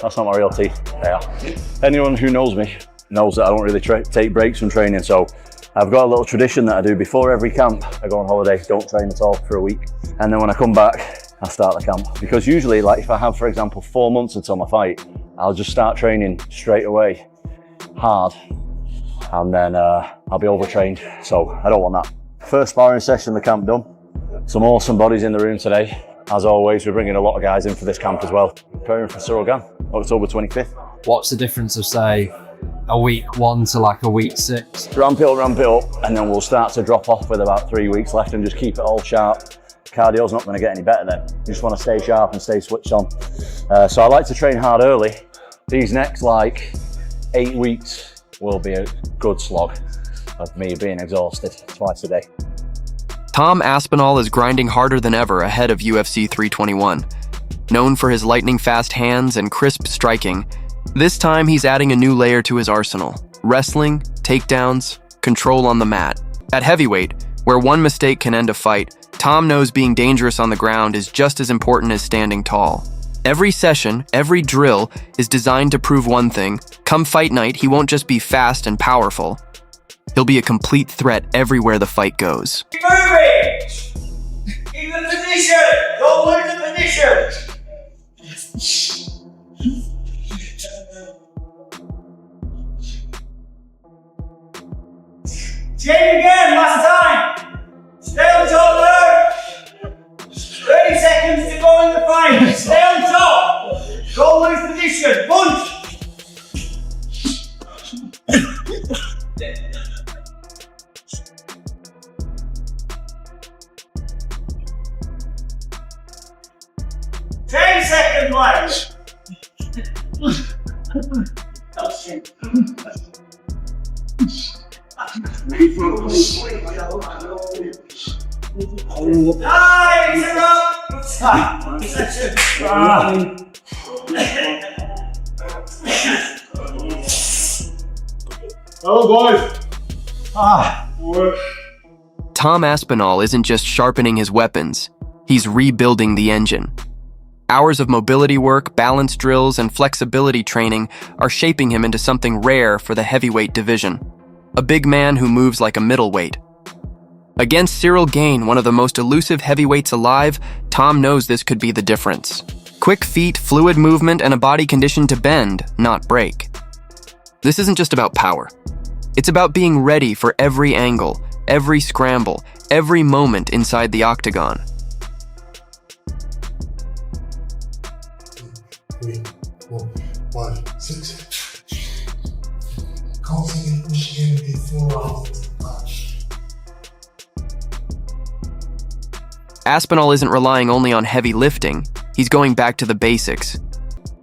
That's not my real teeth. They are. Anyone who knows me knows that I don't really take breaks from training, so I've got a little tradition that I do before every camp. I go on holiday, don't train at all for a week, and then when I come back, I start the camp. Because usually, like if I have, for example, 4 months until my fight, I'll just start training straight away, hard, and then I'll be overtrained, so I don't want that. First sparring session of the camp done. Some awesome bodies in the room today. As always, we're bringing a lot of guys in for this camp as well. Preparing for Ciryl Gane, October 25th. What's the difference of, say, a week 1 to like a week 6? Ramp it up, and then we'll start to drop off with about 3 weeks left and just keep it all sharp. Cardio's not going to get any better then. You just want to stay sharp and stay switched on. So I like to train hard early. These next like 8 weeks will be a good slog of me being exhausted twice a day. Tom Aspinall is grinding harder than ever ahead of UFC 321. Known for his lightning-fast hands and crisp striking, this time he's adding a new layer to his arsenal: wrestling, takedowns, control on the mat. At heavyweight, where one mistake can end a fight, Tom knows being dangerous on the ground is just as important as standing tall. Every session, every drill is designed to prove one thing: come fight night, he won't just be fast and powerful. He'll be a complete threat everywhere the fight goes. Keep moving! Keep the position! Don't lose the position! Change again, last time! Stay on top there! 30 seconds to go in the fight! Stay on top! Don't lose position! Punch! Second left. Hello, boys. Tom Aspinall isn't just sharpening his weapons, he's rebuilding the engine. Hours of mobility work, balance drills, and flexibility training are shaping him into something rare for the heavyweight division. A big man who moves like a middleweight. Against Ciryl Gane, one of the most elusive heavyweights alive, Tom knows this could be the difference. Quick feet, fluid movement, and a body conditioned to bend, not break. This isn't just about power. It's about being ready for every angle, every scramble, every moment inside the octagon. 3, 4, 5, 6. Constantly pushing in before after the match. Aspinall isn't relying only on heavy lifting, he's going back to the basics.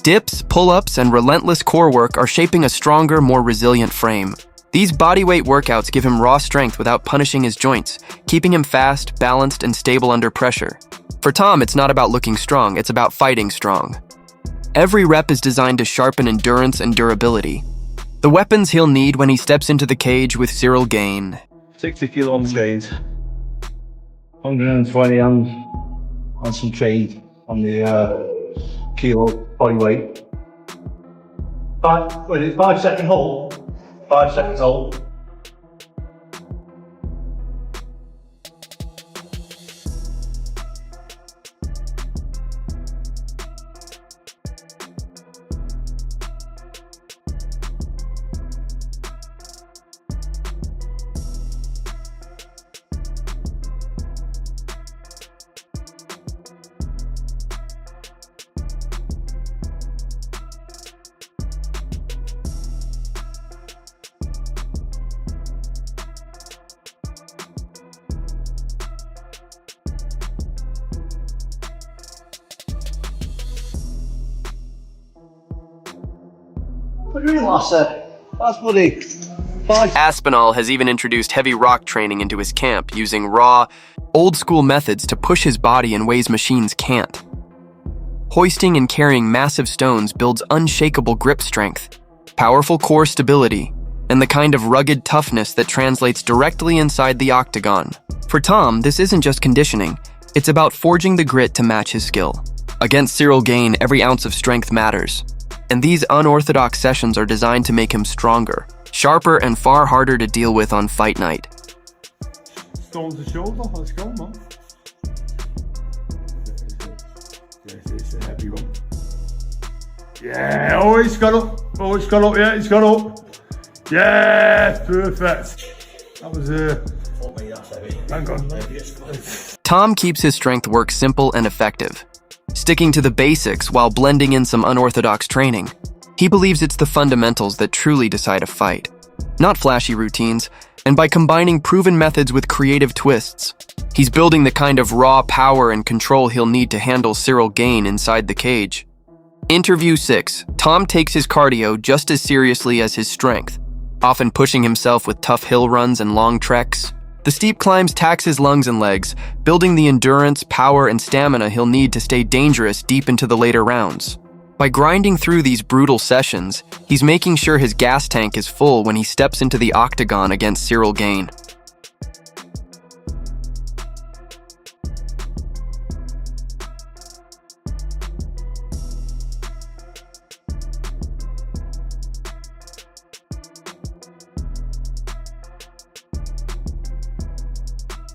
Dips, pull-ups, and relentless core work are shaping a stronger, more resilient frame. These bodyweight workouts give him raw strength without punishing his joints, keeping him fast, balanced, and stable under pressure. For Tom, it's not about looking strong, it's about fighting strong. Every rep is designed to sharpen endurance and durability. The weapons he'll need when he steps into the cage with Ciryl Gane. 60 kilo on the chains, 120 on some chain on the kilo body weight. 5 second hold. 5 seconds hold. What do you mean, Lasser? That's bloody 5. Aspinall has even introduced heavy rock training into his camp, using raw, old-school methods to push his body in ways machines can't. Hoisting and carrying massive stones builds unshakable grip strength, powerful core stability, and the kind of rugged toughness that translates directly inside the octagon. For Tom, this isn't just conditioning, it's about forging the grit to match his skill. Against Ciryl Gane, every ounce of strength matters. And these unorthodox sessions are designed to make him stronger, sharper, and far harder to deal with on fight night. Stone to shoulder, let's go, man. It's a heavy one. Yeah, oh, he's got up. Oh, he's got up, yeah, he's got up. Yeah, perfect. That was hang on. Tom keeps his strength work simple and effective, sticking to the basics while blending in some unorthodox training. He believes it's the fundamentals that truly decide a fight, not flashy routines, and by combining proven methods with creative twists, he's building the kind of raw power and control he'll need to handle Ciryl Gane inside the cage. Interview 6. Tom takes his cardio just as seriously as his strength, often pushing himself with tough hill runs and long treks. The steep climbs tax his lungs and legs, building the endurance, power, and stamina he'll need to stay dangerous deep into the later rounds. By grinding through these brutal sessions, he's making sure his gas tank is full when he steps into the octagon against Ciryl Gane.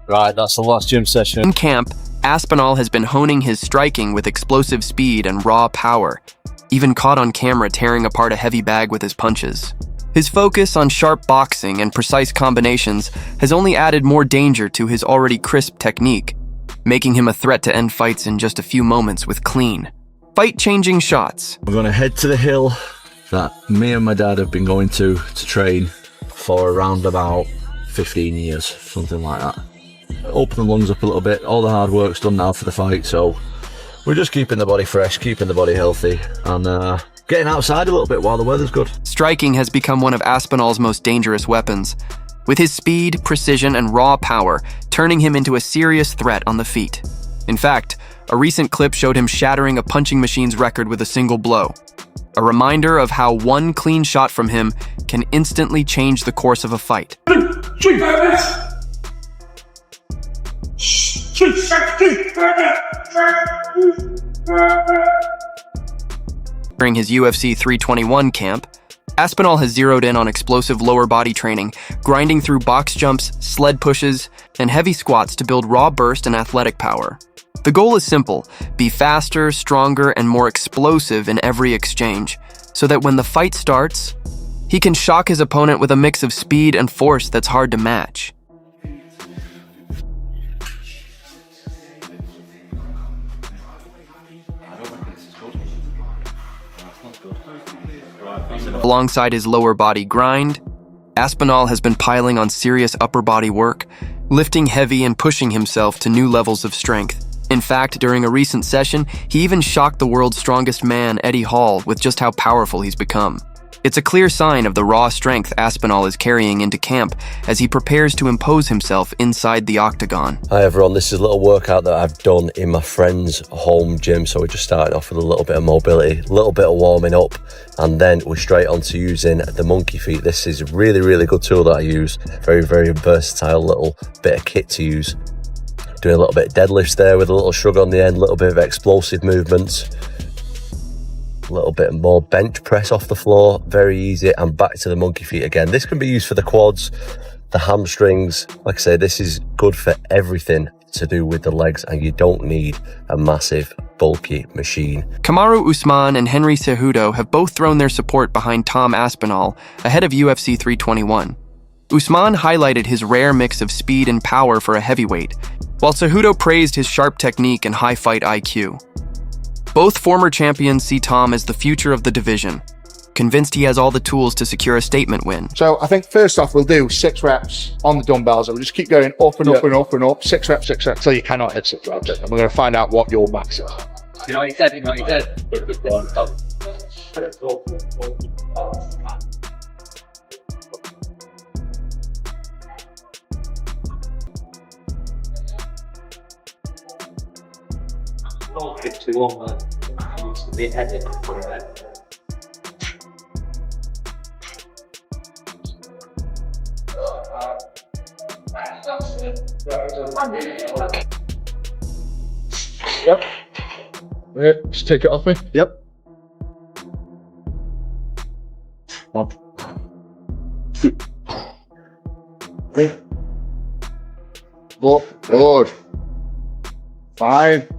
Right, that's the last gym session. In camp, Aspinall has been honing his striking with explosive speed and raw power, even caught on camera tearing apart a heavy bag with his punches. His focus on sharp boxing and precise combinations has only added more danger to his already crisp technique, making him a threat to end fights in just a few moments with clean, fight-changing shots. We're going to head to the hill that me and my dad have been going to train for around about 15 years, something like that. Open the lungs up a little bit. All the hard work's done now for the fight, so we're just keeping the body fresh, keeping the body healthy, and getting outside a little bit while the weather's good. Striking has become one of Aspinall's most dangerous weapons, with his speed, precision, and raw power turning him into a serious threat on the feet. In fact, a recent clip showed him shattering a punching machine's record with a single blow, a reminder of how one clean shot from him can instantly change the course of a fight. During his UFC 321 camp, Aspinall has zeroed in on explosive lower body training, grinding through box jumps, sled pushes, and heavy squats to build raw burst and athletic power. The goal is simple: be faster, stronger, and more explosive in every exchange, so that when the fight starts, he can shock his opponent with a mix of speed and force that's hard to match. Alongside his lower body grind, Aspinall has been piling on serious upper body work, lifting heavy and pushing himself to new levels of strength. In fact, during a recent session, he even shocked the world's strongest man, Eddie Hall, with just how powerful he's become. It's a clear sign of the raw strength Aspinall is carrying into camp as he prepares to impose himself inside the octagon. Hi everyone, this is a little workout that I've done in my friend's home gym. So we just started off with a little bit of mobility, a little bit of warming up, and then we're straight on to using the monkey feet. This is a really, really good tool that I use. Very, very versatile little bit of kit to use. Doing a little bit of deadlifts there with a little shrug on the end, a little bit of explosive movements. A little bit more bench press off the floor, very easy, and back to the monkey feet again. This can be used for the quads, the hamstrings. Like I say, this is good for everything to do with the legs, and you don't need a massive, bulky machine. Kamaru Usman and Henry Cejudo have both thrown their support behind Tom Aspinall ahead of UFC 321. Usman highlighted his rare mix of speed and power for a heavyweight, while Cejudo praised his sharp technique and high fight IQ. Both former champions see Tom as the future of the division, convinced he has all the tools to secure a statement win. So I think first off, we'll do 6 reps on the dumbbells, and we'll just keep going up and up and up and up. 6 reps, till you cannot hit 6 reps. And we're going to find out what your max is. You know what he said, It's too long, man. It's a bit heavy. Yep. Wait, just take it off me. Yep. One. Good. 5.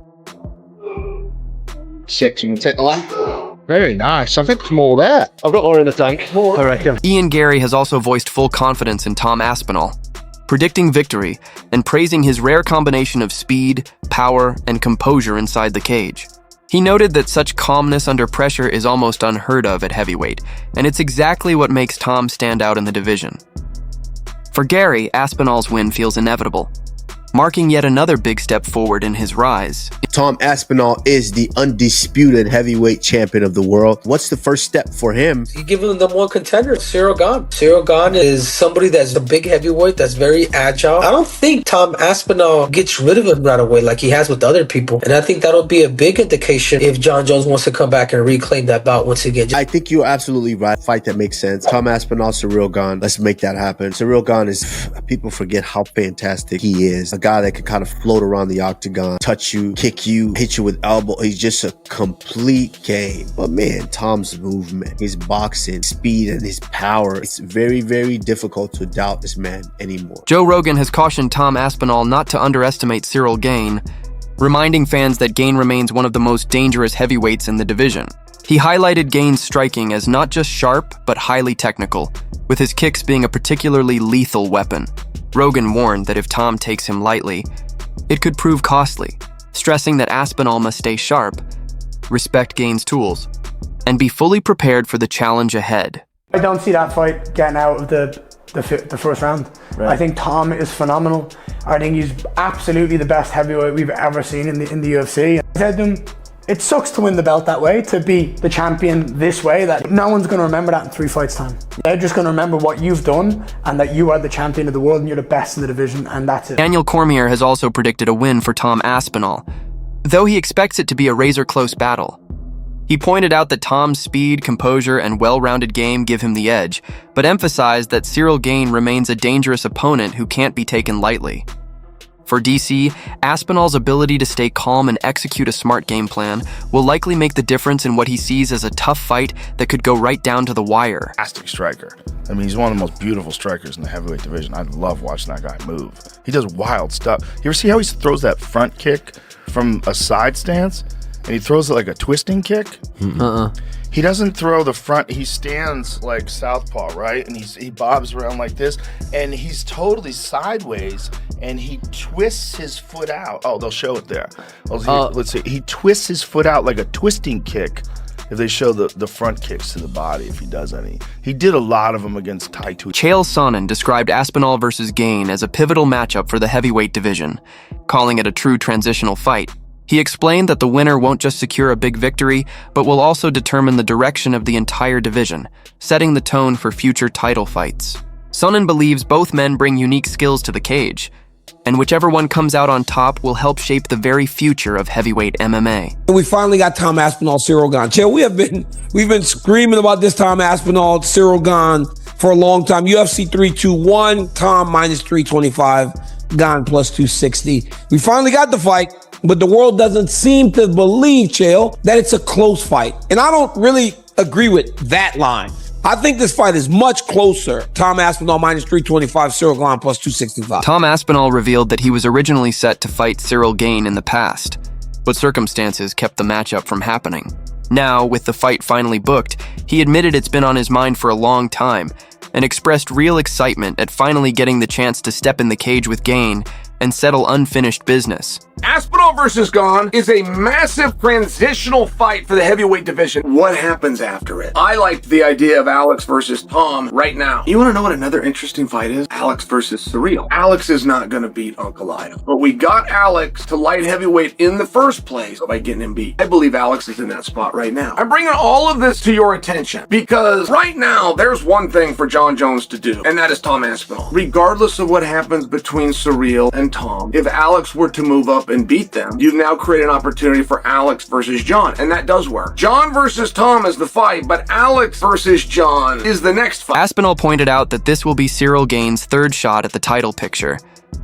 6. You can take the left. Very nice. I think there's more there. I've got more in the tank, I reckon. Ian Gary has also voiced full confidence in Tom Aspinall, predicting victory and praising his rare combination of speed, power, and composure inside the cage. He noted that such calmness under pressure is almost unheard of at heavyweight, and it's exactly what makes Tom stand out in the division. For Gary, Aspinall's win feels inevitable, marking yet another big step forward in his rise. Tom Aspinall is the undisputed heavyweight champion of the world. What's the first step for him? You give him the one contender, Ciryl Gane. Ciryl Gane is somebody that's a big heavyweight, that's very agile. I don't think Tom Aspinall gets rid of him right away like he has with other people. And I think that'll be a big indication if John Jones wants to come back and reclaim that bout once again. I think you're absolutely right. Fight that makes sense. Tom Aspinall, Ciryl Gane. Let's make that happen. Ciryl Gane is, people forget how fantastic he is. A guy that can kind of float around the octagon, touch you, kick you, hit you with elbow. He's just a complete game. But man, Tom's movement, his boxing, speed, and his power, it's very, very difficult to doubt this man anymore. Joe Rogan has cautioned Tom Aspinall not to underestimate Ciryl Gane, reminding fans that Gane remains one of the most dangerous heavyweights in the division. He highlighted Gane's striking as not just sharp, but highly technical, with his kicks being a particularly lethal weapon. Rogan warned that if Tom takes him lightly, it could prove costly, stressing that Aspinall must stay sharp, respect Gane's tools, and be fully prepared for the challenge ahead. I don't see that fight getting out of the first round. Right. I think Tom is phenomenal. I think he's absolutely the best heavyweight we've ever seen in the UFC. I said to him, it sucks to win the belt that way, to be the champion this way, that no one's going to remember that in 3 fights time. They're just going to remember what you've done and that you are the champion of the world and you're the best in the division, and that's it. Daniel Cormier has also predicted a win for Tom Aspinall, though he expects it to be a razor-close battle. He pointed out that Tom's speed, composure, and well-rounded game give him the edge, but emphasized that Ciryl Gane remains a dangerous opponent who can't be taken lightly. For DC, Aspinall's ability to stay calm and execute a smart game plan will likely make the difference in what he sees as a tough fight that could go right down to the wire. Fantastic striker. I mean, he's one of the most beautiful strikers in the heavyweight division. I love watching that guy move. He does wild stuff. You ever see how he throws that front kick from a side stance? And he throws it like a twisting kick? He doesn't throw the front, he stands like southpaw, right? And he bobs around like this, and he's totally sideways, and he twists his foot out. Oh, they'll show it there. Let's see, he twists his foot out like a twisting kick. If they show the front kicks to the body, if he does any. He did a lot of them against Tai Tu. Chael Sonnen described Aspinall versus Gane as a pivotal matchup for the heavyweight division, calling it a true transitional fight. He explained that the winner won't just secure a big victory, but will also determine the direction of the entire division, setting the tone for future title fights. Sonnen believes both men bring unique skills to the cage, and whichever one comes out on top will help shape the very future of heavyweight MMA. We finally got Tom Aspinall, Ciryl Gane. Chael, we've been screaming about this Tom Aspinall, Ciryl Gane for a long time. UFC 321, Tom minus 325, Gane plus 260. We finally got the fight. But the world doesn't seem to believe, Chael, that it's a close fight. And I don't really agree with that line. I think this fight is much closer. Tom Aspinall minus 325, Ciryl Gane plus 265. Tom Aspinall revealed that he was originally set to fight Ciryl Gane in the past, but circumstances kept the matchup from happening. Now, with the fight finally booked, he admitted it's been on his mind for a long time and expressed real excitement at finally getting the chance to step in the cage with Gane and settle unfinished business. Aspinall versus Gane is a massive transitional fight for the heavyweight division. What happens after it? I liked the idea of Alex versus Tom right now. You want to know what another interesting fight is? Alex versus Ciryl. Alex is not going to beat Uncle Ida, but we got Alex to light heavyweight in the first place by getting him beat. I believe Alex is in that spot right now. I'm bringing all of this to your attention because right now there's one thing for John Jones to do, and that is Tom Aspinall. Regardless of what happens between Ciryl and Tom, if Alex were to move up and beat them, you've now created an opportunity for Alex versus John, and that does work. John versus Tom is the fight, but Alex versus John is the next fight. Aspinall pointed out that this will be Ciryl Gane's third shot at the title picture,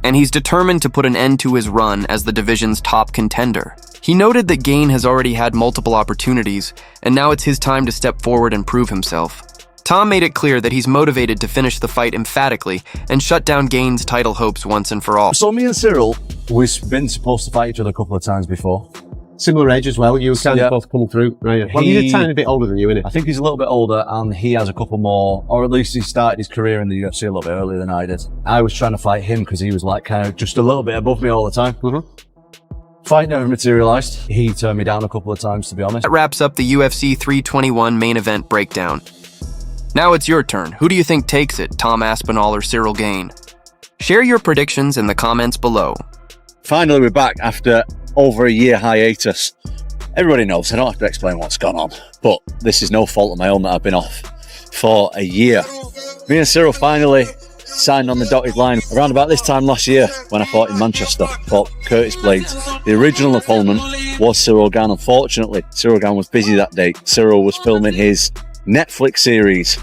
and he's determined to put an end to his run as the division's top contender. He noted that Gane has already had multiple opportunities, and now it's his time to step forward and prove himself. Tom made it clear that he's motivated to finish the fight emphatically and shut down Gane's title hopes once and for all. So me and Ciryl, we've been supposed to fight each other a couple of times before. Similar age as well. You were kind of both coming through, right? Well, he's a tiny bit older than you, isn't he? I think he's a little bit older, and he has a couple more, or at least he started his career in the UFC a little bit earlier than I did. I was trying to fight him because he was like kind of just a little bit above me all the time. Fight never materialized. He turned me down a couple of times, to be honest. That wraps up the UFC 321 main event breakdown. Now it's your turn. Who do you think takes it, Tom Aspinall or Ciryl Gane? Share your predictions in the comments below. Finally, we're back after over a year hiatus. Everybody knows, I don't have to explain what's gone on, but this is no fault of my own that I've been off for a year. Me and Ciryl finally signed on the dotted line around about this time last year when I fought in Manchester, fought Curtis Blades. The original opponent was Ciryl Gane. Unfortunately, Ciryl Gane was busy that day. Ciryl was filming his Netflix series.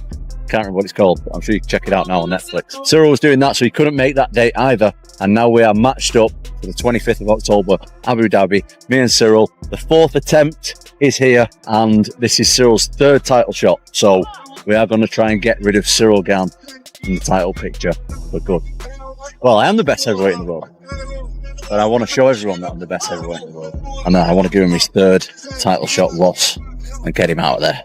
Can't remember what it's called, but I'm sure you can check it out now on Netflix. Ciryl was doing that, so he couldn't make that date either. And now we are matched up for the 25th of October, Abu Dhabi. Me and Ciryl, the 4th attempt is here, and this is Cyryl's 3rd title shot. So we are going to try and get rid of Ciryl Gane from the title picture for good. Well, I am the best heavyweight in the world, but I want to show everyone that I'm the best heavyweight in the world. And I want to give him his 3rd title shot loss and get him out of there.